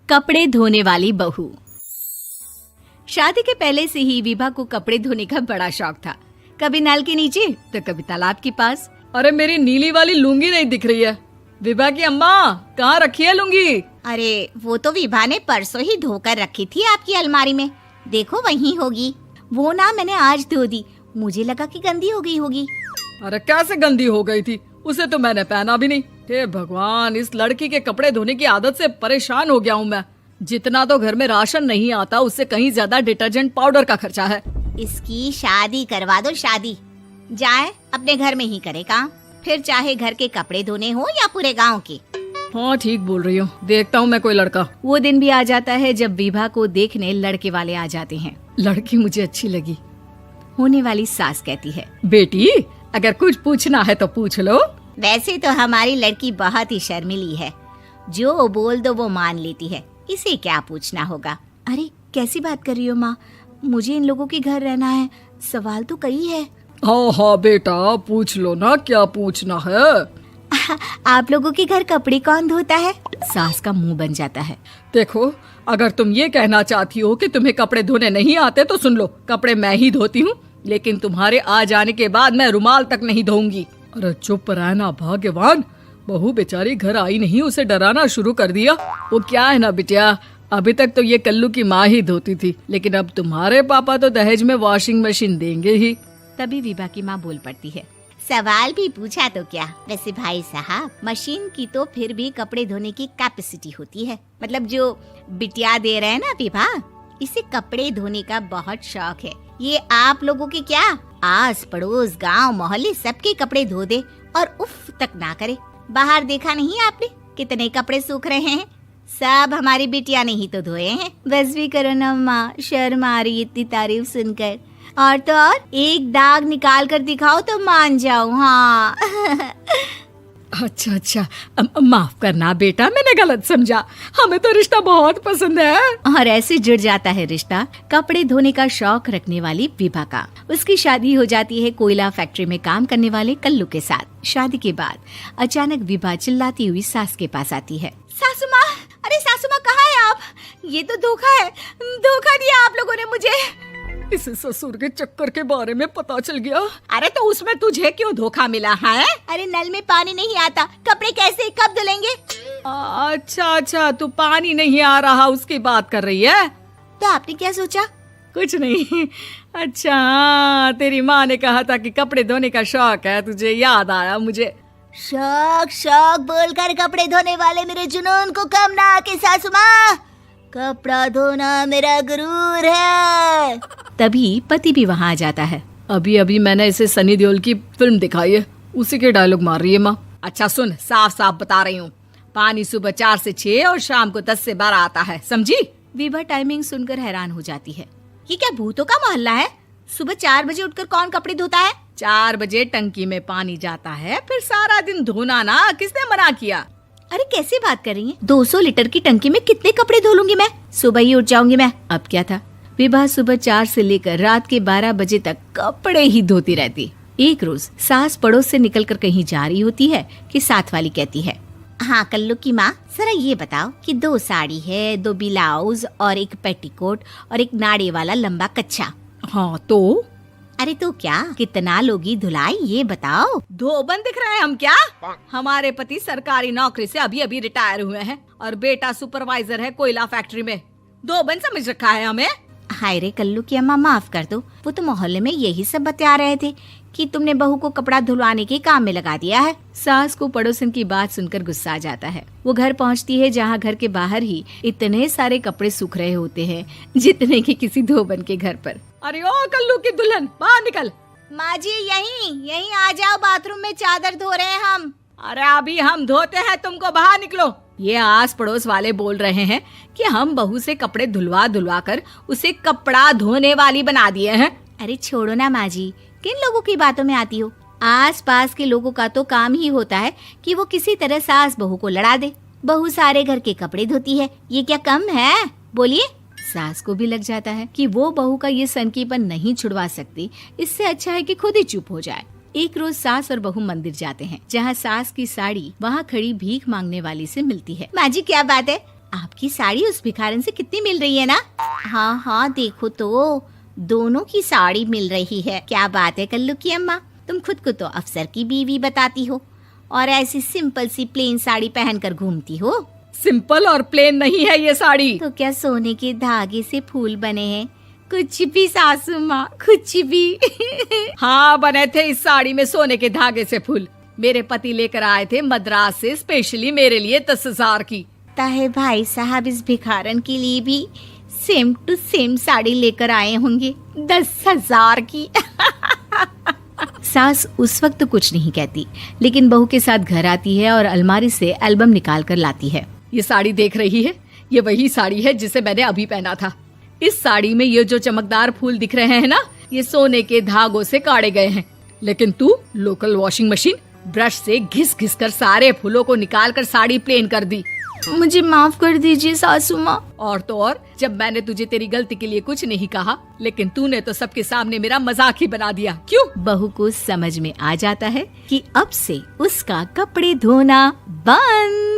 कपड़े धोने वाली बहू। शादी के पहले से ही विभा को कपड़े धोने का बड़ा शौक था। कभी नल के नीचे तो कभी तालाब के पास। अरे मेरी नीली वाली लुंगी नहीं दिख रही है। विभा की अम्मा, कहाँ रखी है लुंगी? अरे वो तो विभा ने परसों ही धोकर रखी थी आपकी अलमारी में, देखो वहीं होगी। वो ना मैंने आज धो दी, मुझे लगा कि गंदी हो गई होगी। अरे कैसे गंदी हो गई थी? उसे तो मैंने पहना भी नहीं। हे भगवान, इस लड़की के कपड़े धोने की आदत से परेशान हो गया हूँ मैं। जितना तो घर में राशन नहीं आता, उससे कहीं ज्यादा डिटर्जेंट पाउडर का खर्चा है। इसकी शादी करवा दो, शादी जाए अपने घर में ही करे काम, फिर चाहे घर के कपड़े धोने हो या पूरे गांव के। हाँ ठीक बोल रही हूँ, देखता हूँ मैं कोई लड़का। वो दिन भी आ जाता है जब विभा को देखने लड़के वाले आ जाते हैं। लड़की मुझे अच्छी लगी। होने वाली सास कहती है, बेटी अगर कुछ पूछना है तो पूछ लो। वैसे तो हमारी लड़की बहुत ही शर्मीली है, जो बोल दो वो मान लेती है, इसे क्या पूछना होगा। अरे कैसी बात कर रही हो माँ, मुझे इन लोगों के घर रहना है, सवाल तो कई है। हाँ हाँ बेटा, पूछ लो ना, क्या पूछना है। आप लोगों के घर कपड़े कौन धोता है? सास का मुंह बन जाता है। देखो, अगर तुम ये कहना चाहती हो कि तुम्हें कपड़े धोने नहीं आते तो सुन लो, कपड़े मैं ही धोती हूँ, लेकिन तुम्हारे आ जाने के बाद मैं रुमाल तक नहीं धोऊंगी। अरे चुप रहना भाग्यवान, बहू बेचारी घर आई नहीं, उसे डराना शुरू कर दिया। वो क्या है ना बिटिया, अभी तक तो ये कल्लू की माँ ही धोती थी, लेकिन अब तुम्हारे पापा तो दहेज में वॉशिंग मशीन देंगे ही। तभी विभा की माँ बोल पड़ती है, सवाल भी पूछा तो क्या। वैसे भाई साहब, मशीन की तो फिर भी कपड़े धोने की कैपेसिटी होती है। मतलब जो बिटिया दे रहे हैं ना विभा, इसे कपड़े धोने का बहुत शौक है। ये आप लोगों के क्या, आस पड़ोस गांव मोहल्ले सबके कपड़े धो दे और उफ तक ना करे। बाहर देखा नहीं आपने कितने कपड़े सूख रहे हैं? सब हमारी बिटिया ने ही तो धोए हैं। बस भी करो ना माँ, शर्म आ रही इतनी तारीफ सुनकर। और तो और एक दाग निकाल कर दिखाओ तो मान जाओ। हाँ अच्छा, माफ करना बेटा, मैंने गलत समझा। हमें तो रिश्ता बहुत पसंद है। और ऐसे जुड़ जाता है रिश्ता कपड़े धोने का शौक रखने वाली विभा का। उसकी शादी हो जाती है कोयला फैक्ट्री में काम करने वाले कल्लू के साथ। शादी के बाद अचानक विभा चिल्लाती हुई सास के पास आती है। सासू माँ, अरे सासू माँ कहाँ है आप? ये तो धोखा है, धोखा दिया आप लोगों ने मुझे। इसे ससुर के चक्कर के बारे में पता चल गया। अरे तो उसमें तुझे क्यों धोखा मिला है? अरे नल में पानी नहीं आता, कपड़े कैसे कब धुलेंगे? अच्छा, तू पानी नहीं आ रहा उसकी बात कर रही है। तो आपने क्या सोचा? कुछ नहीं। अच्छा, तेरी माँ ने कहा था कि कपड़े धोने का शौक है तुझे, याद आया मुझे। शौक बोलकर कपड़े धोने वाले मेरे जुनून को कम ना आके सासू माँ, कपड़ा धोना मेरा गुरूर है। तभी पति भी वहाँ आ जाता है। अभी मैंने इसे सनी देओल की फिल्म दिखाई है, उसी के डायलॉग मार रही है माँ। अच्छा सुन, साफ साफ बता रही हूँ, पानी सुबह 4 से 6 और शाम को 10 से 12 आता है, समझी? विभा टाइमिंग सुनकर हैरान हो जाती है। ये क्या भूतों का मोहल्ला है? सुबह 4 बजे उठकर कौन कपड़े धोता है? 4 बजे टंकी में पानी जाता है, फिर सारा दिन धोना ना, किसने मना किया? अरे कैसी बात कर रही हैं? 200 लीटर की टंकी में कितने कपड़े धो लूंगी मैं? सुबह ही उठ जाऊंगी मैं। अब क्या था, विभा सुबह 4 से लेकर रात के 12 बजे तक कपड़े ही धोती रहती। एक रोज सास पड़ोस से निकलकर कहीं जा रही होती है कि साथ वाली कहती है, हाँ कल्लू की माँ, जरा ये बताओ कि 2 साड़ी है, 2 ब्लाउज और एक पेटीकोट और एक नाड़े वाला लंबा कच्छा। हाँ तो? अरे तो क्या, कितना लोगी धुलाई ये बताओ। धोबन दिख रहे हैं हम क्या? हमारे पति सरकारी नौकरी से अभी रिटायर हुए हैं और बेटा सुपरवाइजर है कोयला फैक्ट्री में। धोबन समझ रखा है हमें? हाय रे कल्लू की अम्मा, माफ कर दो, वो तो मोहल्ले में यही सब बता रहे थे कि तुमने बहू को कपड़ा धुलवाने के काम में लगा दिया है। सास को पड़ोसन की बात सुनकर गुस्सा आ जाता है। वो घर पहुंचती है जहां घर के बाहर ही इतने सारे कपड़े सूख रहे होते हैं जितने कि किसी धोबन के घर पर। अरे ओ कल्लू की दुल्हन, बाहर निकल। माँ जी यहीं आ जाओ, बाथरूम में चादर धो रहे हैं हम। अरे अभी हम धोते हैं, तुमको बाहर निकलो। ये आस पड़ोस वाले बोल रहे हैं कि हम बहू से कपड़े धुलवा कर उसे कपड़ा धोने वाली बना दिए हैं। अरे छोड़ो ना माँ जी, किन लोगों की बातों में आती हो? आस पास के लोगों का तो काम ही होता है कि वो किसी तरह सास बहू को लड़ा दे। बहू सारे घर के कपड़े धोती है, ये क्या कम है? बोलिए। सास को भी लग जाता है कि वो बहू का ये सनकीपन नहीं छुड़वा सकती, इससे अच्छा है कि खुद ही चुप हो जाए। एक रोज सास और बहू मंदिर जाते हैं, जहाँ सास की साड़ी वहाँ खड़ी भीख मांगने वाली से मिलती है। माँ जी क्या बात है, आपकी साड़ी उस भिखारन से कितनी मिल रही है ना? हाँ हाँ देखो तो, दोनों की साड़ी मिल रही है। क्या बात है कल्लू की अम्मा, तुम खुद को तो अफसर की बीवी बताती हो और ऐसी सिंपल सी प्लेन साड़ी पहनकर घूमती हो। सिंपल और प्लेन नहीं है ये साड़ी। तो क्या सोने के धागे से फूल बने हैं? कुछ भी सासू माँ, कुछ भी। हाँ बने थे इस साड़ी में सोने के धागे से फूल। मेरे पति लेकर आए थे मद्रास से स्पेशली मेरे लिए 10,000 की। ताहे भाई साहब इस भिखारन के लिए भी सेम टू सेम साड़ी लेकर आए होंगे 10,000 की। सास उस वक्त तो कुछ नहीं कहती, लेकिन बहू के साथ घर आती है और अलमारी से एल्बम निकाल कर लाती है। ये साड़ी देख रही है, ये वही साड़ी है जिसे मैंने अभी पहना था। इस साड़ी में ये जो चमकदार फूल दिख रहे हैं ना, ये सोने के धागों से काढ़े गए हैं। लेकिन तू लोकल वॉशिंग मशीन ब्रश से घिस घिस कर सारे फूलों को निकाल कर साड़ी प्लेन कर दी। मुझे माफ कर दीजिए सासू माँ। और तो और, जब मैंने तुझे तेरी गलती के लिए कुछ नहीं कहा, लेकिन तूने तो सबके सामने मेरा मजाक ही बना दिया। क्यों? बहू को समझ में आ जाता है कि अब से उसका कपड़े धोना बंद।